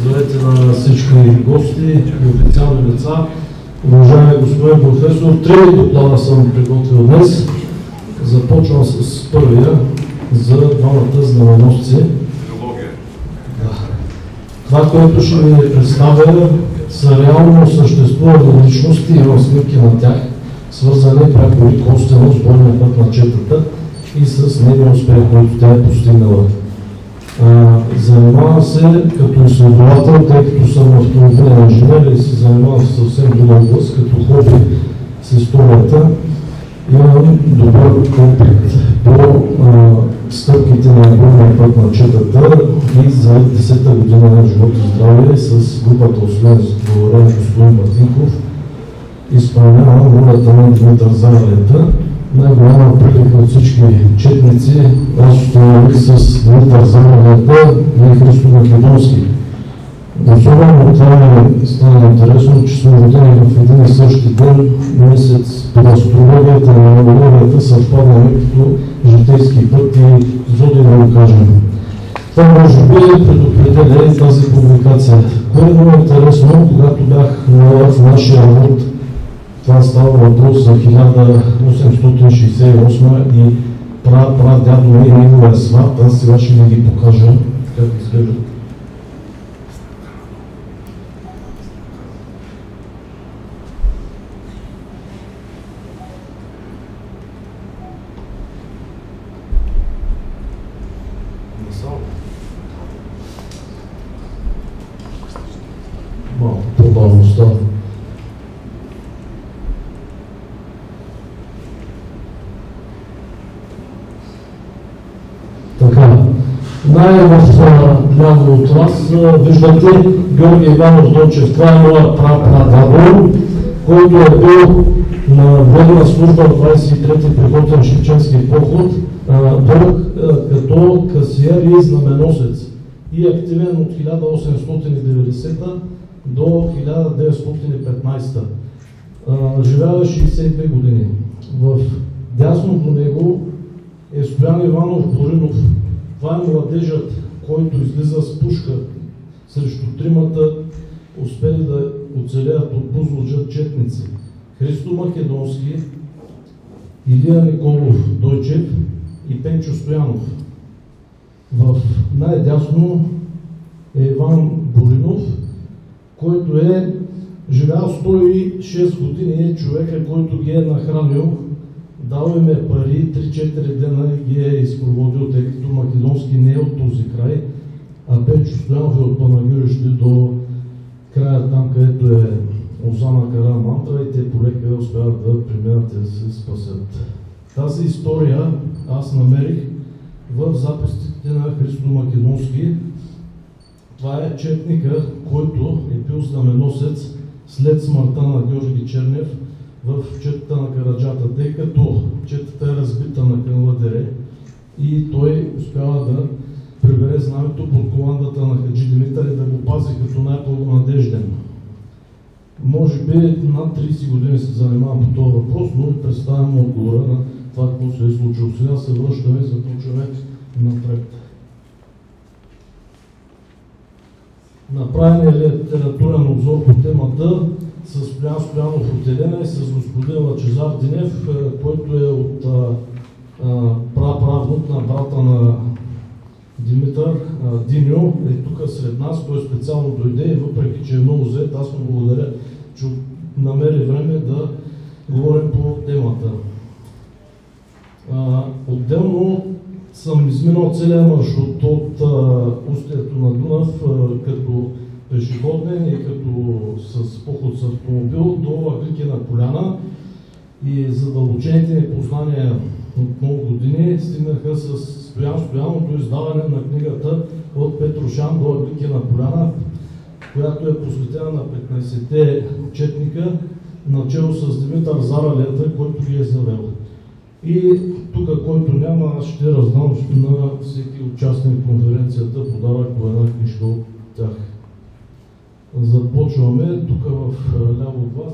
здравейте на всички гости и официални лица. Уважаеми господин професор, 3 доклада съм приготвил днес. Започвам с първия за двамата знаменосци. Това, което ще ви представя, са реално съществували личности и в снимки на тях, свързани пряко и косвено с бойния път на четата и с нейния успех, който тя е постигнала. Занимавам се като изследовател, тъй като съм автомобилен инженер и се занимавам с съвсем друга област, като хоби с историята. Имам добър опит по стъпките на бойния път на четата и за 10-та година на живот и здраве с групата Освен благодарен господин Мартинков изпълнявам ролята на Димитър Заралета. Най-голяма прилика от всички четници аз установих с Димитър Заралета и Христо Македонски. Особено това ми стана интересно, че сме родени в един и същи ден, месец по астрологията и нумерологията съвпадаме като житейски път и зоди да го кажем. Това може би предопределя и тази публикация. Кое е много интересно, когато бях в нашия род, това става въпрос за 1868 и прадядо ми и неговия сват, аз сега ще ви ги покажа как изглеждат. Малко по-бавно става. Така, най-ляво от вас виждате Георги Иванов Дончев. Това е моя прадядо, който е бил на военна служба в 23-ти пехотен шипченски поход, като касиер и знаменосец и активен от 1890 до 1915. Живява 62 години. В дясно до него е Стоян Иванов Боринов. Това е младежът, който излиза с пушка срещу тримата, успели да оцелеят от Бузлуджа четници. Христо Македонски, Илия Николов Дойчев и Пенчо Стоянов. В най-дясно е Иван Боринов, който е живял 106 години, е човека, който ги е нахранил, дал им е пари, 3-4 дена и ги е изпроводил, тъй като Македонски не е от този край, а Пенчо Стоянов е от Панагюрище до края там, където е Озана Карамантра и те полека успяват да преминат и да се спасят. Тази история аз намерих в записите на Христо Македонски. Това е четника, който е бил знаменосец след смъртта на Георги Чернев в четата на Караджата, тъй като четата е разбита на Канладере и той успява да прибере знамето под командата на Хаджи Димитър и да го пази като най-благонадежден. Може би над 30 години се занимавам по този въпрос, но представям отговора на това, какво се е случило. Сега се връщаме и започваме напред. Направен е литературен обзор по темата с Стоян Стоянов от Елена и с господин Лъчезар Динев, който е от праправнук на брата на Димитър Диньо, е тук сред нас. Той специално дойде и въпреки, че е много зает, аз му благодаря, че намери време да говорим по темата. Отделно съм изминал целия маршрут от устието на Дунав като пешеходен и като с поход с автомобил до Агликина поляна и задълбочените ни познания от много години стигнаха с Стоян Стоянов до издаване на книгата от Петрушан до Агликина поляна, която е посветена на 15-те четника, начало с Димитър Заралета, който ги е завел. И тук, който няма, аз ще раздам на всеки участник в конференцията подарък по една книжка от тях. Започваме. Тук в ляво от вас,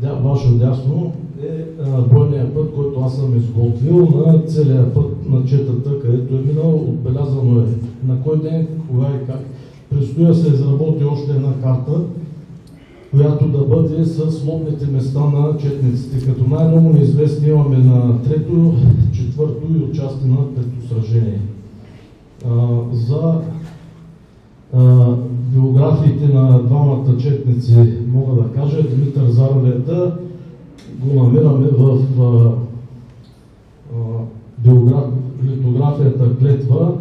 в ваше дясно е бойния път, който аз съм изготвил на целия път на четата, където е минал. Отбелязано е на кой ден, кога и как Предстои да се изработи още една карта, която да бъде с лобните места на четниците, като най-много неизвестни имаме на трето, четвърто и отчасти на пето сражение. За биографиите на двамата четници мога да кажа, Димитър Заравета го намираме в литографията Клетва.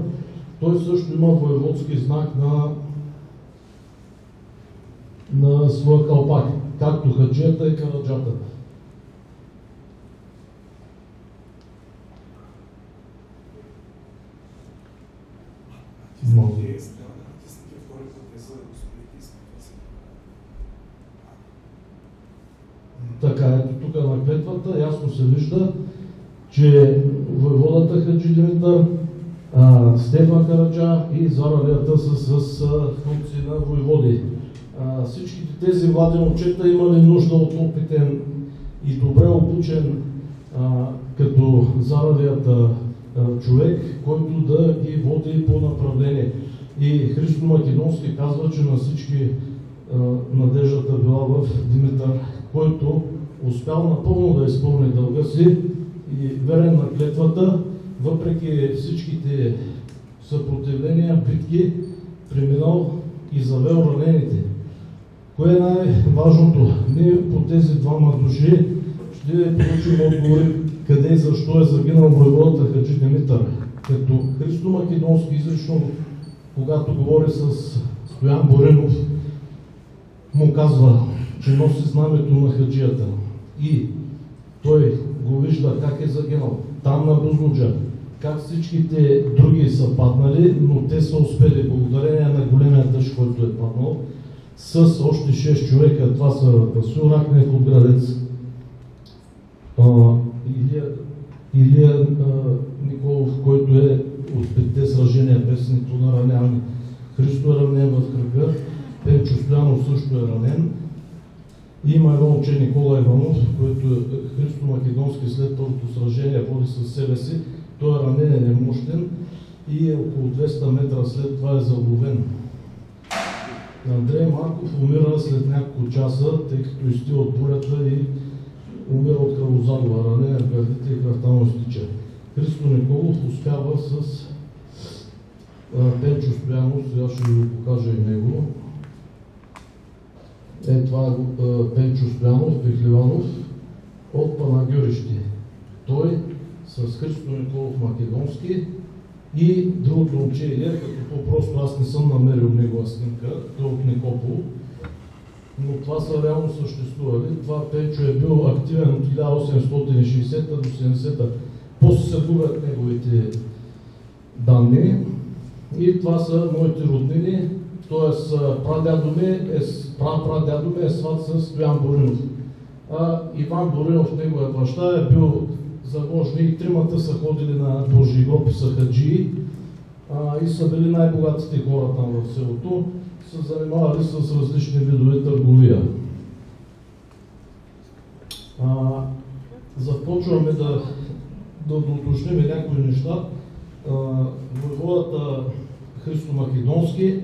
Той също има воеводски знак на своя калпак, както хаджията и караджата. Много. Така, ето тук на клетвата ясно се вижда, че воеводата Хаджи Димитър, Стефан Караджа и Заравета са с функции на воеводи. Всичките тези млади момчета имали нужда от опитен и добре обучен като Заравета човек, който да ги води по направление. И Христо Македонски казва, че на всички надеждата била в Димитър, който успял напълно да изпълни дълга си и верен на клетвата, въпреки всичките съпротивления, битки, преминал и завел ранените. Кое е най-важното? Ние по тези двама души ще получим отговори къде и защо е загинал воеводата Хаджи Димитър. Като Христо Македонски изрично, когато говори с Стоян Боринов, му казва, че носи знамето на хаджията. И той го вижда как е загинал там на Бузлуджа, как всичките други са паднали, но те са успели, благодарение на големия дъжд, който е паднал, с още 6 човека. Това са Васил Ракнев от Градец, Илия Николов, който е от 5-те сражения без нито на раняване. Христо е ранен в кръга, Пенчо Стоянов също е ранен. Има едно момче Никола Иванов, който е Христо Македонски след първото сражение води със себе си. Той е ранен и немощен и около 200 метра след това е заловен. Андрей Марков умира след няколко часа, тъй като изтива от бурята и умира от кръвозагуба, ранен в гърдите и кръвта му изтича. Христо Николов успява с Пенчо Стоянов, сега ще ви го покажа и него. Това е Пенчо Стоянов, Пехливанов от Панагюрище. Той с Христо Николов Македонски и другото момче Илия, като по-просто аз не съм намерил негова снимка, той от Никопол, но това са реално съществували. Това Пенчо е бил активен от 1860 до 70-та. После се губят неговите данни и това са моите роднини, т.е. прадядо ми е сват с Стоян Боринов. Иван Боринов, неговия баща, е бил заможник, тримата са ходили на Божий гроб, са хаджии и са били най-богатите хора там в селото, са занимавали с различни видове търговия. Започваме да уточним някои неща. Воеводата Христо Македонски,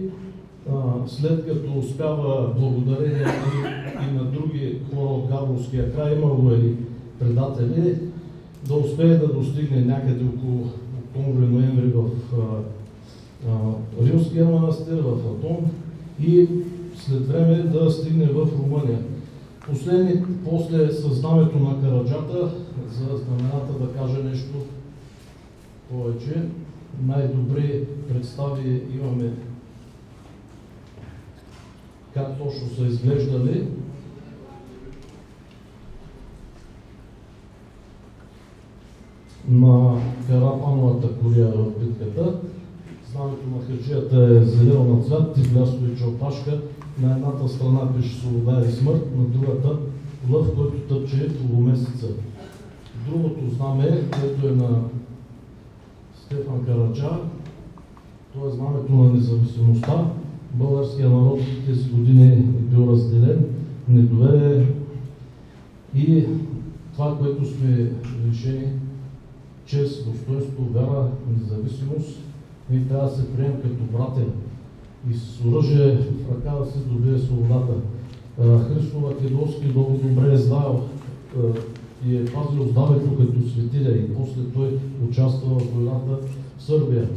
след като успява благодарение и на други хора от Габровския край, имало и предатели, да успее да достигне някъде около октомври-ноември в Рилския манастир, в Атон и след време да стигне в Румъния. После със знамето на Караджата, за знамената да кажа нещо повече, най-добри представи имаме как точно са изглеждали. На Карапановата кория в битката. Знамето на хаджията е зелено на цвят, тиглясто и чалпашка. На едната страна пише свобода и смърт, на другата лъв, който тъпче полумесеца. Другото знаме, което е на Стефан Караджа, това е знамето на независимостта. Българският народ в тези години е бил разделен, недоверие и това, което сме лишени, чест, достоинство, вяра, независимост, ние трябва да се приемем като братя. и с оръжие в ръка да се добие свободата. Христо Македонски много добре е знаел и е пазил здравето като светиля и после той участва в войната в Сърбия.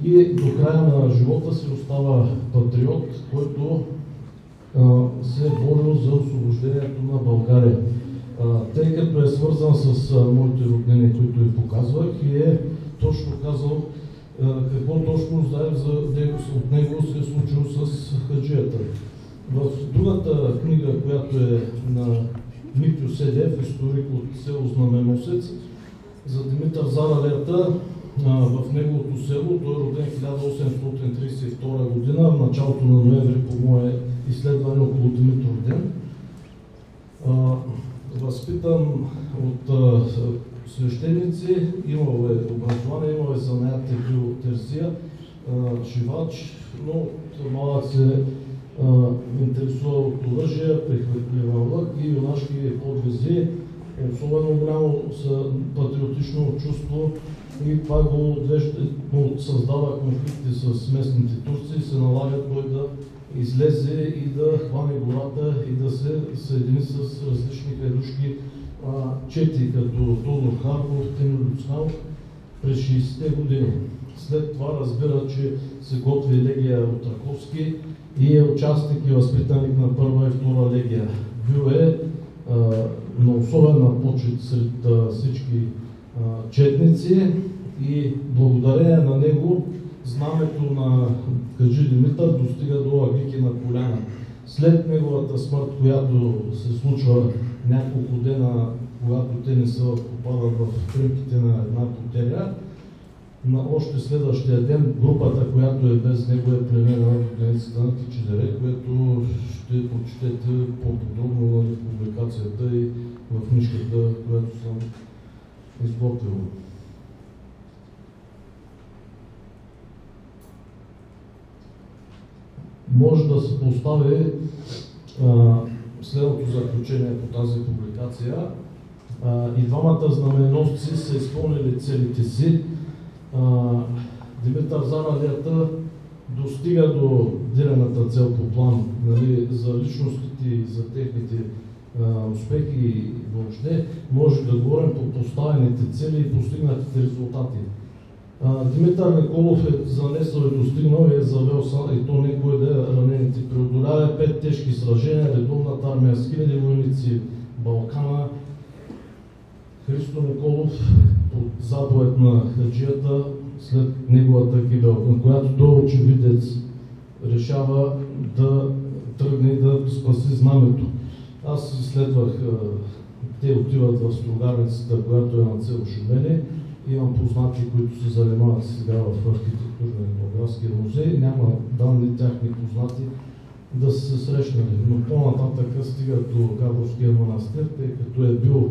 И до края на живота си остава патриот, който се е борил за освобождението на България. Тъй като е свързан с моите роднини, които ви показвах, и е точно казал какво точно знае за него, от него се е случило с хаджията. В другата книга, която е на Митю Седев, историк от село Знаменосец, за Димитър Заралета, в неговото село, той е роден 1832 година, в началото на ноември по мое изследване около Димитров ден. Възпитан от свещеници, имал е образование, имал е занаят, е бил терзия, шивач, но малък се интересува от оръжия, прехвъртлива лък и юнашки подвизи. Особено голямо патриотично чувство и това го създава конфликти с местните турци и се налага той да излезе и да хване гората и да се съедини с различни хайдушки чети, като Тодор Харков, Теньо Люцканов през 60-те години. След това разбира, че се готви легия от Раковски и е участник и възпитаник на първа и втора легия. Бил е на особена почет сред всички четници и благодарение на него знамето на Хаджи Димитър достига до Аглики на Поляна. След неговата смърт, която се случва няколко дена, когато те не са попадат в кръмките на една потеря, на още следващия ден групата, която е без него, е преминала до границата на Кичидере, което ще прочетете по-подробно в публикацията и в книжката, която съм изготвил. Може да се постави следното заключение по тази публикация. И двамата знаменосци са изпълнили целите си. Димитър Заралета достига до дирената цел по план, нали, за личностите и за техните успехи и въобще. Може да говорим по поставените цели и постигнатите резултати. Димитър Николов е занесъл и достигнал и е завел и то никой да е ранените. Преодолява 5 тежки сражения, редовната армия с хиляди войници в Балкана. Христо Николов под заповед на хаджията след неговата гибел, на която той очевидец решава да тръгне и да спаси знамето. Аз изследвах, те отиват в строгарницата, която е на село Шумели. Имам познати, които се занимават сега в архитектурния Болградския музей. Няма данни тяхни познати да са се срещнали. Но по-нататък стигат до Габровския манастир, тъй като е бил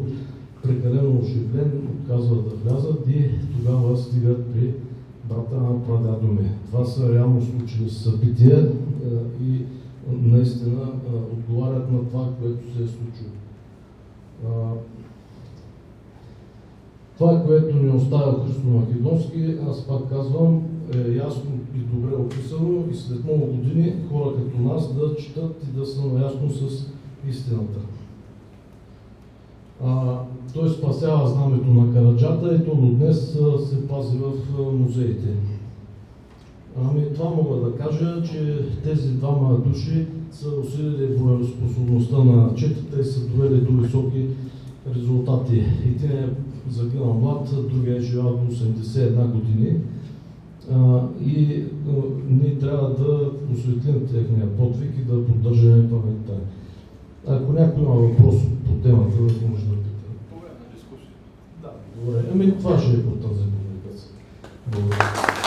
прекалено оживлен, отказват да влязат и тогава стигат при брата на прадядо ми. Това са реално случили събития и наистина отговарят на това, което се е случило. Това, което ни оставя Христо Македонски, аз пак казвам, е ясно и добре описано и след много години хора като нас да четат и да са наясно с истината. Той спасява знамето на Караджата и то до днес се пази в музеите. Това мога да кажа, че тези двама души са усилили боеспособността на четата и са довели до високи резултати. Един е загинал млад, другия е живял до 81 години. И ние трябва да осветлим техния подвиг и да поддържаме паметта. Ако някой има въпрос по темата, може да пита. По време на дискусия. Да, добре. Това ще е по тази публикация. Благодаря.